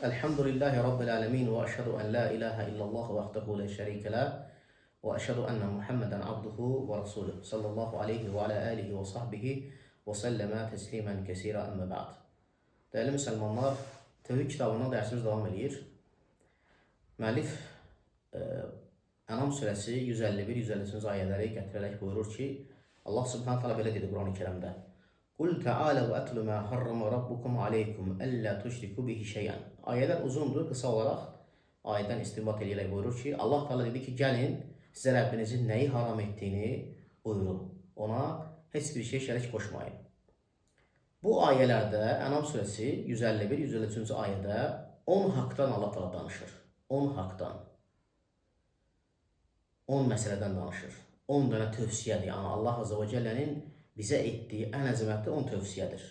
Elhamdülillahi Rabbil alemin ve eşhedü en la ilahe illallah vahdehu la şerike la ve eşhedü enne Muhammeden abduhu ve rasuluhu sallallahu aleyhi ve ala alihi ve sahbihi ve selleme teslimen kesira emme ba'd. Değerli Müslümanlar, Tevhid kitabından dersimiz devam ediyor. Müəllif Enam suresi 151-153 ayələri gətirərək buyurur ki, Allah subhanahu taala belə dedi Quran-ı Kerimdə: "Qul ta'alu atlu ma harrama rabbukum aleykum alla tushriku bihi şey'an." Ayələr uzundur, qısa olaraq ayədən istinbat edərək buyurur ki, Allah Teala dedi ki, gəlin sizə Rəbbinizin nəyi haram etdiyini buyurun. Ona heç bir şey şərik qoşmayın. Bu ayələrdə Enam suresi 151-153 ayədə 10 haqdan Allah Teala danışır. 10 haqdan. 10 məsələdən danışır. 10 dənə tövsiyədir. Yəni Allah Azze ve Celle'nin bizə etdiyi ən əzəmətli 10 tövsiyədir.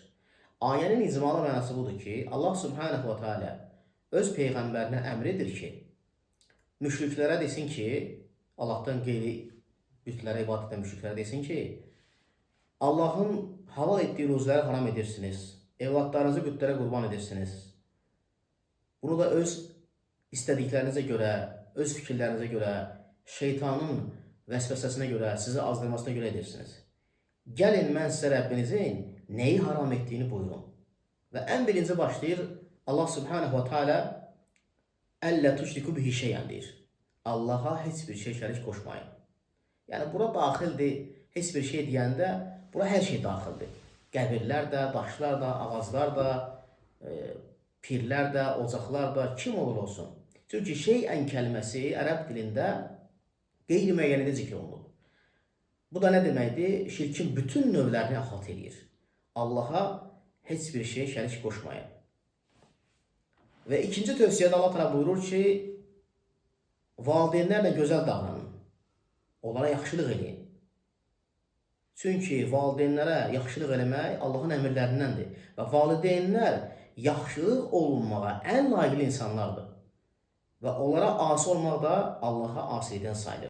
Ayənin icmalı mənası budur ki, Allah Subhanahu ve Teala öz peyğəmbərinə əmr edir ki, müşriklərə desin ki, Allah'tan qeyri bütlərə ibadət edən müşriklərə desin ki, Allah'ın halal etdiyi ruzları haram edirsiniz, evlatlarınızı bütlərə qurban edirsiniz. Bunu da öz istədiklərinizə görə, öz fikirlərinizə görə, şeytanın vəsvəsəsinə görə, sizi azdırmasına görə edirsiniz. Gəlin mən sizə Rəbbinizin nəyi haram etdiyini buyurun. Və ən birinci başlayır Allah Subhanahu ve Teala "Əllə tuşriku bihi şeyən" deyir. Allah'a heç bir şey şərik qoşmayın. Yəni bura daxildir, heç bir şey deyəndə bura hər şey daxildir. Qəbirlər də, daşlar da, ağaclar da, pirlər də, ocaqlar da, kim olur olsun. Çünki şeyən kəlməsi ərəb dilində qeyri-müəyyənədə zikr olunur. Bu da nə deməkdir? Şirkin bütün növlərini əhatə edir. Allah'a heç bir şey şərik qoşmayın. Və ikinci tövsiyədə Allah Teala buyurur ki, valideynlərlə gözəl davranın. Onlara yaxşılıq edin. Çünki valideynlərə yaxşılıq eləmək Allahın əmrlərindəndir. Və valideynlər yaxşılıq olunmağa ən layiqli insanlardır. Və onlara asi olmaq da Allah'a asilikdən sayılır.